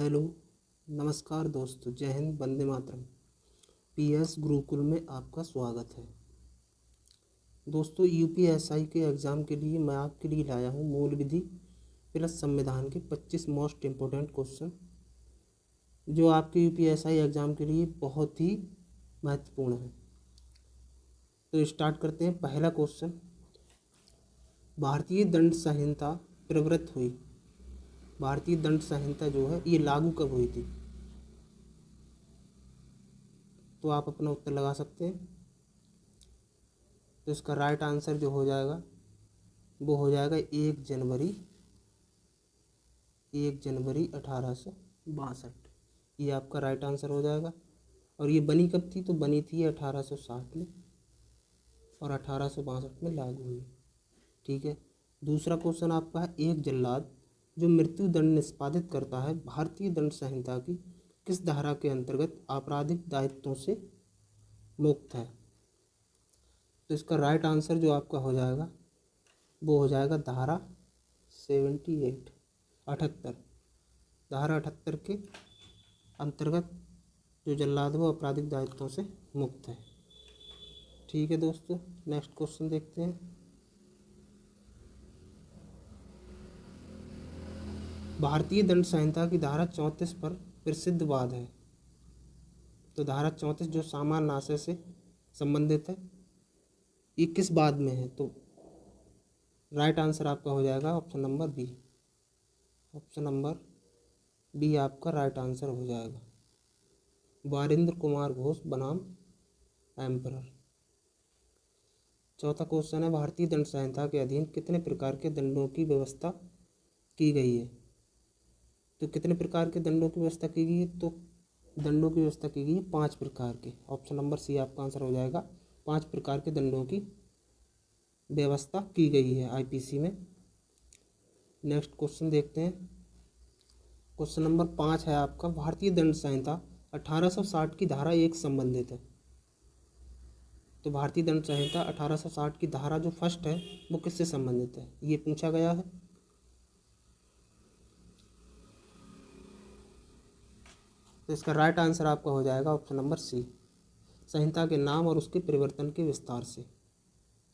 Hello, नमस्कार दोस्तों। जय हिंद, वंदे मातरम। पीएस गुरुकुल में आपका स्वागत है। दोस्तों, यूपीएसआई के एग्ज़ाम के लिए मैं आपके लिए लाया हूँ मूल विधि प्लस संविधान के 25 मोस्ट इम्पोर्टेंट क्वेश्चन, जो आपके यूपीएसआई एग्ज़ाम के लिए बहुत ही महत्वपूर्ण है। तो स्टार्ट करते हैं। पहला क्वेश्चन, भारतीय दंड संहिता प्रवृत्त हुई। भारतीय दंड संहिता जो है ये लागू कब हुई थी? तो आप अपना उत्तर लगा सकते हैं। तो इसका राइट आंसर जो हो जाएगा वो हो जाएगा 1 जनवरी 1862। ये आपका राइट आंसर हो जाएगा। और ये बनी कब थी? तो बनी थी 1860 में और 1862 में लागू हुई। ठीक है। दूसरा क्वेश्चन आपका है, एक जल्लाद जो मृत्यु दंड निष्पादित करता है भारतीय दंड संहिता की किस धारा के अंतर्गत आपराधिक दायित्वों से मुक्त है? तो इसका राइट आंसर जो आपका हो जाएगा वो हो जाएगा धारा 78 धारा 78 के अंतर्गत जो जल्लाद वो आपराधिक दायित्वों से मुक्त है। ठीक है दोस्तों, नेक्स्ट क्वेश्चन देखते हैं। भारतीय दंड संहिता की धारा 34 पर प्रसिद्ध वाद है। तो धारा 34 जो सामान्य आशय से संबंधित है, ये किस वाद में है? तो राइट आंसर आपका हो जाएगा option number B. Option number B आपका राइट आंसर हो जाएगा। वारिंद्र कुमार घोष बनाम एम्परर। चौथा क्वेश्चन है, भारतीय दंड संहिता के अधीन कितने प्रकार के दंडों की व्यवस्था की गई है? तो कितने प्रकार के दंडों की व्यवस्था की गई है? तो दंडों की व्यवस्था की गई है 5 प्रकार के। ऑप्शन नंबर सी आपका आंसर हो जाएगा। 5 प्रकार के दंडों की व्यवस्था की गई है आईपीसी में। नेक्स्ट क्वेश्चन देखते हैं। क्वेश्चन नंबर 5 है आपका, भारतीय दंड संहिता 1860 की धारा 1 संबंधित है। तो भारतीय दंड संहिता 1860 की धारा जो फर्स्ट है वो किससे संबंधित है, ये पूछा गया है। तो इसका राइट आंसर आपका हो जाएगा ऑप्शन नंबर सी, संहिता के नाम और उसके परिवर्तन के विस्तार से।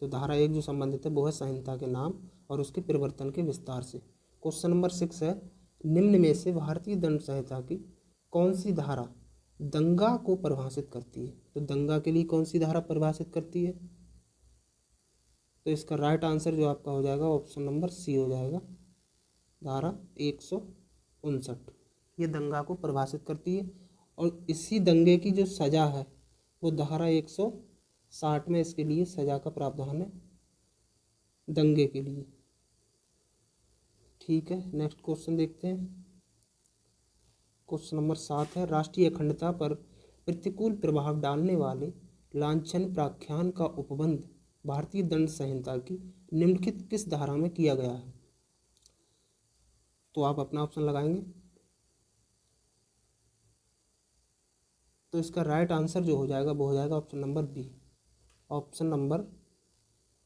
तो धारा 1 जो संबंधित है वो है संहिता के नाम और उसके परिवर्तन के विस्तार से। क्वेश्चन नंबर 6 है, निम्न में से भारतीय दंड संहिता की कौन सी धारा दंगा को परिभाषित करती है? तो दंगा के लिए कौन सी धारा परिभाषित करती है? तो इसका राइट आंसर जो आपका हो जाएगा ऑप्शन नंबर सी हो जाएगा, धारा 159। ये दंगा को परिभाषित करती है और इसी दंगे की जो सज़ा है वो धारा 160 में इसके लिए सज़ा का प्रावधान है दंगे के लिए। ठीक है, नेक्स्ट क्वेश्चन देखते हैं। क्वेश्चन नंबर 7 है, राष्ट्रीय अखंडता पर प्रतिकूल प्रभाव डालने वाले लांछन प्राख्यान का उपबंध भारतीय दंड संहिता की निम्नलिखित किस धारा में किया गया है? तो आप अपना ऑप्शन लगाएंगे। तो इसका राइट आंसर जो हो जाएगा वो हो जाएगा option number B. Option number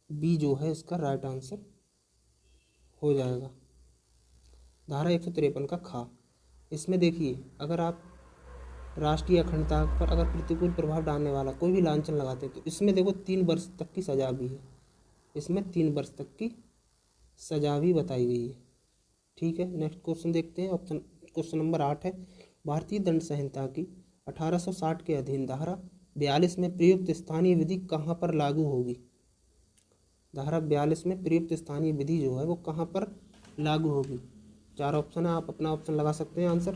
B जो है इसका राइट आंसर हो जाएगा, धारा 153 का खा। इसमें देखिए, अगर आप राष्ट्रीय अखंडता पर अगर प्रतिकूल प्रभाव डालने वाला कोई भी लांछन लगाते हैं तो इसमें देखो 3 वर्ष तक की सज़ा भी है। इसमें 3 वर्ष तक की सज़ा भी बताई गई है। ठीक है, नेक्स्ट क्वेश्चन देखते हैं। क्वेश्चन नंबर 8 है, भारतीय दंड संहिता की 1860 के अधीन धारा 42 में प्रयुक्त स्थानीय विधि कहाँ पर लागू होगी? धारा 42 में प्रयुक्त स्थानीय विधि जो है वो कहाँ पर लागू होगी? 4 ऑप्शन है, आप अपना ऑप्शन लगा सकते हैं आंसर।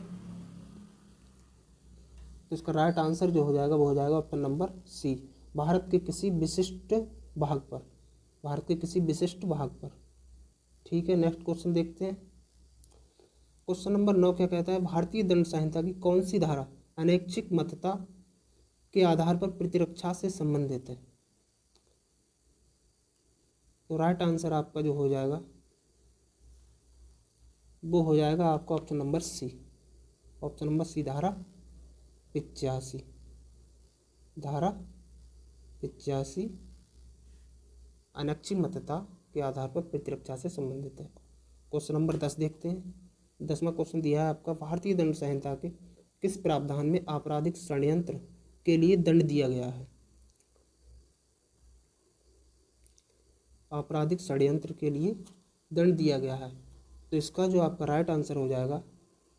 तो इसका राइट आंसर जो हो जाएगा वो हो जाएगा ऑप्शन नंबर सी, भारत के किसी विशिष्ट भाग पर। भारत के किसी विशिष्ट भाग पर। ठीक है, नेक्स्ट क्वेश्चन देखते हैं। क्वेश्चन नंबर 9 क्या कहता है, भारतीय दंड संहिता की कौन सी धारा अनैच्छिक मतता के आधार पर प्रतिरक्षा से संबंधित है? तो राइट आंसर आपका जो हो जाएगा वो हो जाएगा आपका option number C. Option number C, धारा 85। धारा 85 अनैच्छिक मतता के आधार पर प्रतिरक्षा से संबंधित है। क्वेश्चन नंबर 10 देखते हैं। 10वां क्वेश्चन दिया है आपका, भारतीय दंड संहिता के किस प्रावधान में आपराधिक षड्यंत्र के लिए दंड दिया गया है? आपराधिक षड्यंत्र के लिए दंड दिया गया है। तो इसका जो आपका राइट आंसर हो जाएगा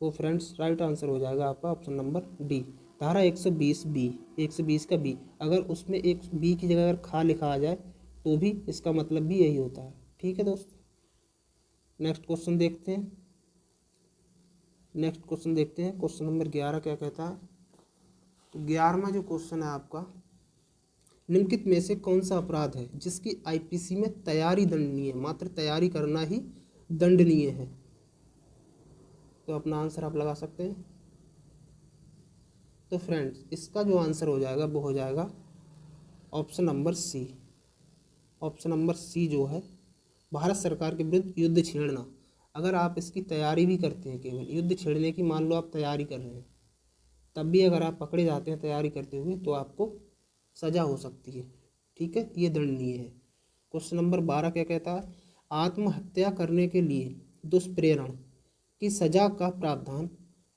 वो फ्रेंड्स, राइट आंसर हो जाएगा आपका ऑप्शन नंबर डी, धारा 120 बी, 120 का बी। अगर उसमें एक बी की जगह अगर खा लिखा आ जाए तो भी इसका मतलब भी यही होता है। ठीक है दोस्त, नेक्स्ट क्वेश्चन देखते हैं। क्वेश्चन नंबर 11 क्या कहता है? तो 11वां जो क्वेश्चन है आपका, निम्नलिखित में से कौन सा अपराध है जिसकी आईपीसी में तैयारी दंडनीय है? मात्र तैयारी करना ही दंडनीय है। तो अपना आंसर आप लगा सकते हैं। तो फ्रेंड्स, इसका जो आंसर हो जाएगा वो हो जाएगा option number C. Option number C जो है, भारत सरकार के विरुद्ध युद्ध छेड़ना। अगर आप इसकी तैयारी भी करते हैं, केवल युद्ध छेड़ने की मान लो आप तैयारी कर रहे हैं, तब भी अगर आप पकड़े जाते हैं तैयारी करते हुए तो आपको सजा हो सकती है। ठीक है, ये दंडनीय है। क्वेश्चन नंबर 12 क्या कहता है? आत्महत्या करने के लिए दुष्प्रेरण की सजा का प्रावधान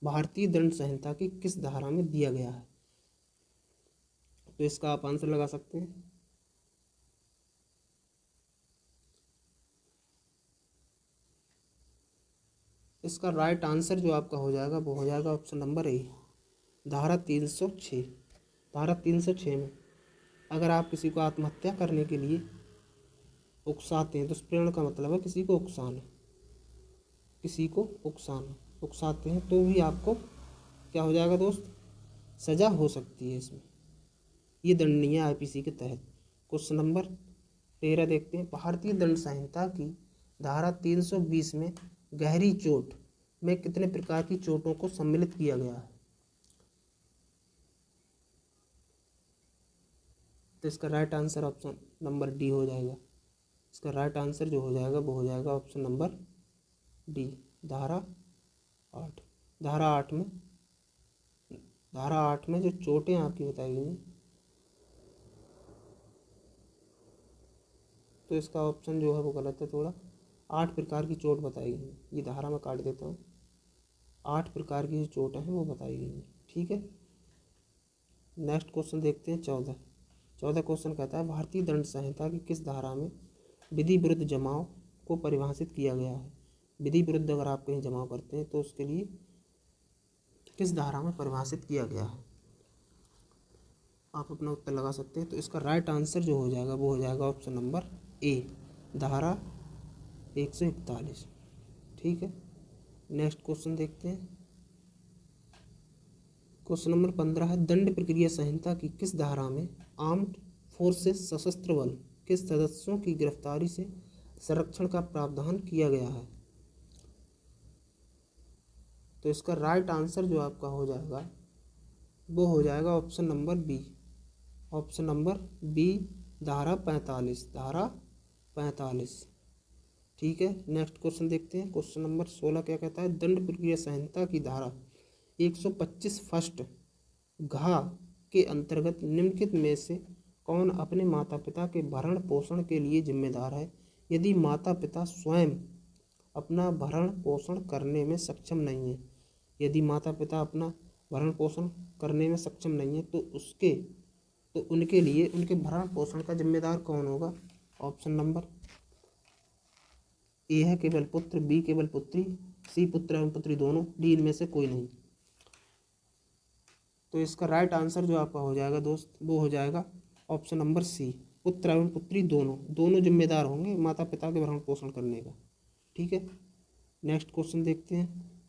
भारतीय दंड संहिता की किस धारा में दिया गया है? तो इसका आप आंसर लगा सकते हैं। इसका राइट आंसर जो आपका हो जाएगा वो हो जाएगा ऑप्शन नंबर ए, धारा 306। धारा 306 में अगर आप किसी को आत्महत्या करने के लिए उकसाते हैं, दुष्प्रेरण का मतलब है किसी को उकसाना, किसी को उकसाते हैं, तो भी आपको क्या हो जाएगा दोस्त? सजा हो सकती है इसमें, ये दंडनीय है आईपीसी के तहत। क्वेश्चन नंबर 13 देखते हैं। भारतीय दंड संहिता की धारा 320 में गहरी चोट में कितने प्रकार की चोटों को सम्मिलित किया गया है? तो इसका right answer option number D हो जाएगा। इसका राइट आंसर जो हो जाएगा वो हो जाएगा ऑप्शन नंबर डी, धारा 8। धारा 8 में जो चोटें आपकी बताई गई, तो इसका ऑप्शन जो है वो गलत है थोड़ा। 8 प्रकार की चोट बताई गई, ये धारा में काट देता हूँ। 8 प्रकार की जो चोटें हैं वो बताई गई हैं। ठीक है, नेक्स्ट क्वेश्चन देखते हैं 14 क्वेश्चन कहता है, भारतीय दंड संहिता की किस धारा में विधि विरुद्ध जमाव को परिभाषित किया गया है? विधि विरुद्ध अगर आप कहीं जमाव करते हैं तो उसके लिए किस धारा में परिभाषित किया गया है? आप अपना उत्तर लगा सकते हैं। तो इसका राइट आंसर जो हो जाएगा वो हो जाएगा ऑप्शन नंबर ए, धारा 141। ठीक है, नेक्स्ट क्वेश्चन देखते हैं। क्वेश्चन नंबर 15 है, दंड प्रक्रिया संहिता की किस धारा में आर्म्ड फोर्सेस सशस्त्र बल के सदस्यों की गिरफ्तारी से संरक्षण का प्रावधान किया गया है? तो इसका राइट आंसर जो आपका हो जाएगा वो हो जाएगा option number B. Option number B, धारा 45। धारा 45। ठीक है, नेक्स्ट क्वेश्चन देखते हैं। क्वेश्चन नंबर 16 क्या कहता है? दंड प्रक्रिया संहिता की धारा 125 फर्स्ट घ के अंतर्गत निम्नलिखित में से कौन अपने माता पिता के भरण पोषण के लिए जिम्मेदार है? यदि माता पिता स्वयं अपना भरण पोषण करने में सक्षम नहीं है, यदि माता पिता अपना भरण पोषण करने में सक्षम नहीं है तो उनके लिए उनके भरण पोषण का जिम्मेदार कौन होगा? ऑप्शन नंबर ए है केवल पुत्र, बी केवल पुत्री, सी पुत्र एवं पुत्री दोनों, डी इनमें से कोई नहीं। तो इसका राइट आंसर जो आपका हो जाएगा दोस्त वो हो जाएगा ऑप्शन नंबर सी, पुत्र एवं पुत्री दोनों जिम्मेदार होंगे माता पिता के भरण पोषण करने का। ठीक है, नेक्स्ट क्वेश्चन देखते हैं।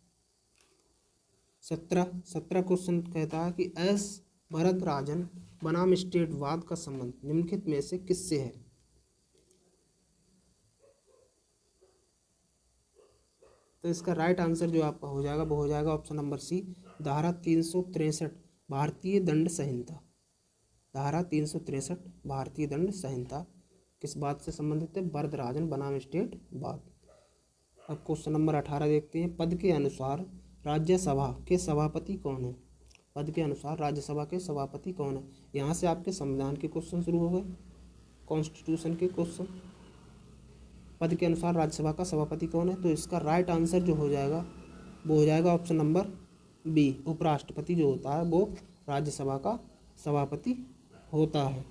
17 क्वेश्चन कहता है कि एस भरतराजन बनाम स्टेटवाद का संबंध निम्नलिखित में से किससे है? तो इसका राइट आंसर जो आपका हो जाएगा वो हो जाएगा ऑप्शन नंबर सी, धारा 363 भारतीय दंड संहिता। धारा 363 भारतीय दंड संहिता किस बात से संबंधित है? भरतराजन बनाम स्टेटवाद। अब क्वेश्चन नंबर 18 देखते हैं। पद के अनुसार राज्यसभा के सभापति कौन है? पद के अनुसार राज्यसभा के सभापति कौन है? यहाँ से आपके संविधान के क्वेश्चन शुरू हो गए, कॉन्स्टिट्यूशन के क्वेश्चन। पद के अनुसार राज्यसभा का सभापति कौन है? तो इसका राइट आंसर जो हो जाएगा वो हो जाएगा ऑप्शन नंबर बी। उपराष्ट्रपति जो होता है वो राज्यसभा का सभापति होता है।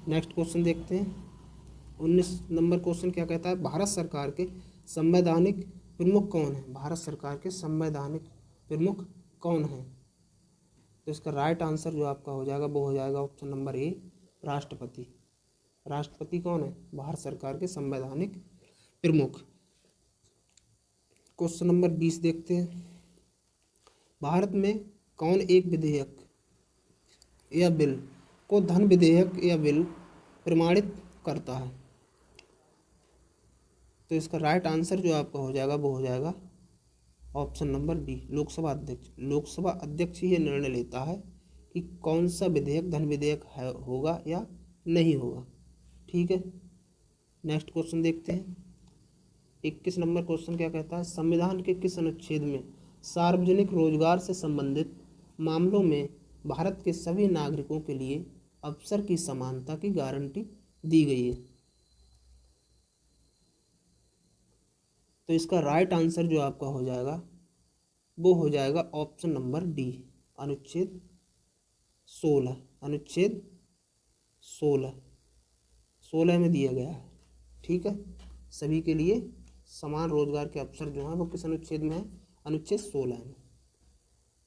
नेक्स्ट क्वेश्चन देखते हैं। 19 नंबर क्वेश्चन क्या कहता है, भारत सरकार के संवैधानिक प्रमुख कौन है? भारत सरकार के संवैधानिक प्रमुख कौन है? तो इसका राइट आंसर जो आपका हो जाएगा वो हो जाएगा ऑप्शन नंबर ए, राष्ट्रपति। राष्ट्रपति कौन है? भारत सरकार के संवैधानिक प्रमुख। क्वेश्चन नंबर 20 देखते हैं। भारत में कौन एक विधेयक या बिल को धन विधेयक या बिल प्रमाणित करता है? तो इसका राइट आंसर जो आपका हो जाएगा वो हो जाएगा ऑप्शन नंबर बी, लोकसभा अध्यक्ष। लोकसभा अध्यक्ष ही ये निर्णय लेता है कि कौन सा विधेयक धन विधेयक होगा या नहीं होगा। ठीक है, नेक्स्ट क्वेश्चन देखते हैं। 21 नंबर क्वेश्चन क्या कहता है, संविधान के किस अनुच्छेद में सार्वजनिक रोजगार से संबंधित मामलों में भारत के सभी नागरिकों के लिए अवसर की समानता की गारंटी दी गई है? तो इसका राइट आंसर जो आपका हो जाएगा वो हो जाएगा ऑप्शन नंबर डी, अनुच्छेद 16। अनुच्छेद 16 में दिया गया है। ठीक है, सभी के लिए समान रोजगार के अवसर जो हैं वो किस अनुच्छेद में है? अनुच्छेद 16 में।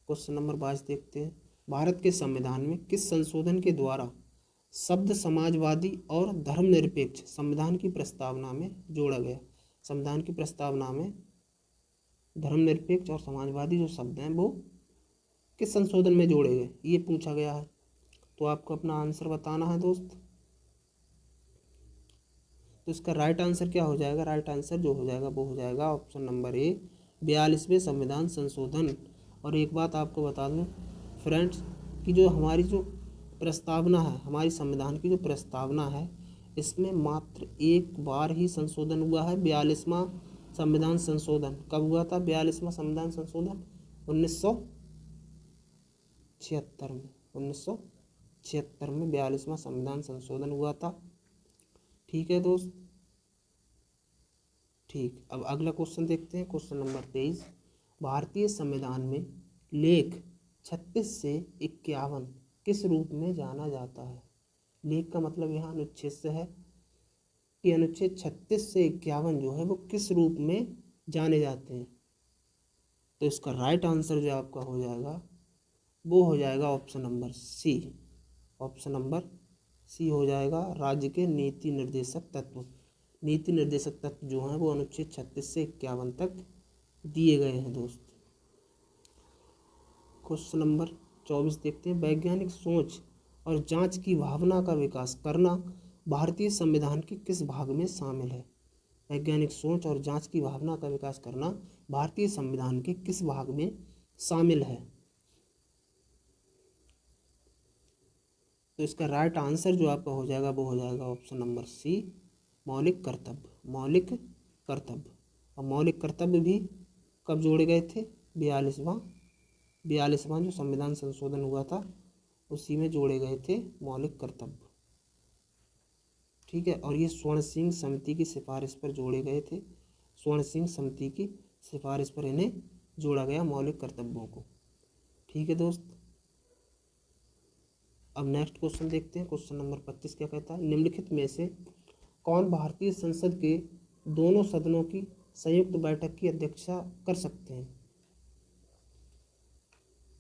क्वेश्चन नंबर 22 देखते हैं। भारत के संविधान में किस संशोधन के द्वारा शब्द समाजवादी और धर्मनिरपेक्ष संविधान की प्रस्तावना में जोड़ा गया? संविधान की प्रस्तावना में धर्मनिरपेक्ष और समाजवादी जो शब्द हैं वो किस संशोधन में जोड़े गए, ये पूछा गया है। तो आपको अपना आंसर बताना है दोस्त। तो इसका राइट आंसर क्या हो जाएगा? राइट आंसर जो हो जाएगा वो हो जाएगा ऑप्शन नंबर ए, 42वें संविधान संशोधन। और एक बात आपको बता दूं फ्रेंड्स कि जो हमारी जो प्रस्तावना है, हमारी संविधान की जो प्रस्तावना है, इसमें मात्र एक बार ही संशोधन हुआ है। 42वां संविधान संशोधन कब हुआ था? 42वां संविधान संशोधन 1976 में। 1976 में 42वां संविधान संशोधन हुआ था। ठीक है दोस्त, ठीक। अब अगला क्वेश्चन देखते हैं। Question number 23। भारतीय संविधान में लेख 36 से 51 किस रूप में जाना जाता है? लेख का मतलब यहाँ अनुच्छेद से है कि अनुच्छेद 36 से 51 जो है वो किस रूप में जाने जाते हैं? तो इसका राइट आंसर जो आपका हो जाएगा वो हो जाएगा option number C. Option number C हो जाएगा, राज्य के नीति निर्देशक तत्व। नीति निर्देशक तत्व जो हैं वो अनुच्छेद 36 से 51 तक दिए गए हैं दोस्त। क्वेश्चन नंबर 24 देखते हैं। वैज्ञानिक सोच और जांच की भावना का विकास करना भारतीय संविधान के किस भाग में शामिल है? वैज्ञानिक सोच और जांच की भावना का विकास करना भारतीय संविधान के किस भाग में शामिल है? तो इसका राइट आंसर जो आपका हो जाएगा वो हो जाएगा ऑप्शन नंबर सी, मौलिक कर्तव्य। मौलिक कर्तव्य। और मौलिक कर्तव्य भी कब जोड़े गए थे? 42वां जो संविधान संशोधन हुआ था उसी में जोड़े गए थे मौलिक कर्तव्य। ठीक है, और ये स्वर्ण सिंह समिति की सिफारिश पर जोड़े गए थे। स्वर्ण सिंह समिति की सिफारिश पर इन्हें जोड़ा गया मौलिक कर्तव्यों को। ठीक है दोस्त, अब नेक्स्ट क्वेश्चन देखते हैं। क्वेश्चन नंबर 25 क्या कहता है, निम्नलिखित में से कौन भारतीय संसद के दोनों सदनों की संयुक्त बैठक की अध्यक्षता कर सकते हैं?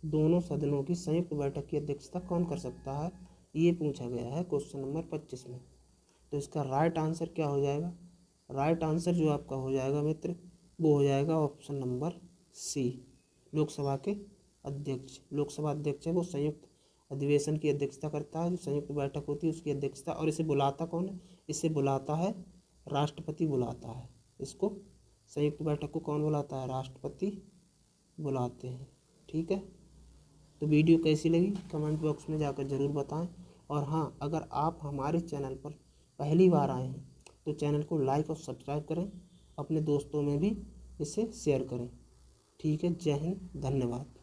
दोनों सदनों की संयुक्त बैठक की अध्यक्षता कौन कर सकता है, ये पूछा गया है क्वेश्चन नंबर 25 में। तो इसका राइट आंसर क्या हो जाएगा? राइट आंसर जो आपका हो जाएगा मित्र वो हो जाएगा ऑप्शन नंबर सी, लोकसभा के अध्यक्ष। लोकसभा अध्यक्ष है वो संयुक्त अधिवेशन की अध्यक्षता करता है। जो संयुक्त बैठक होती है उसकी अध्यक्षता, और इसे बुलाता कौन है? इसे बुलाता है राष्ट्रपति बुलाता है। इसको संयुक्त बैठक को कौन बुलाता है? राष्ट्रपति बुलाते हैं। ठीक है, तो वीडियो कैसी लगी कमेंट बॉक्स में जाकर ज़रूर बताएं। और हाँ, अगर आप हमारे चैनल पर पहली बार आए हैं तो चैनल को लाइक और सब्सक्राइब करें, अपने दोस्तों में भी इसे शेयर करें। ठीक है, जय हिंद, धन्यवाद।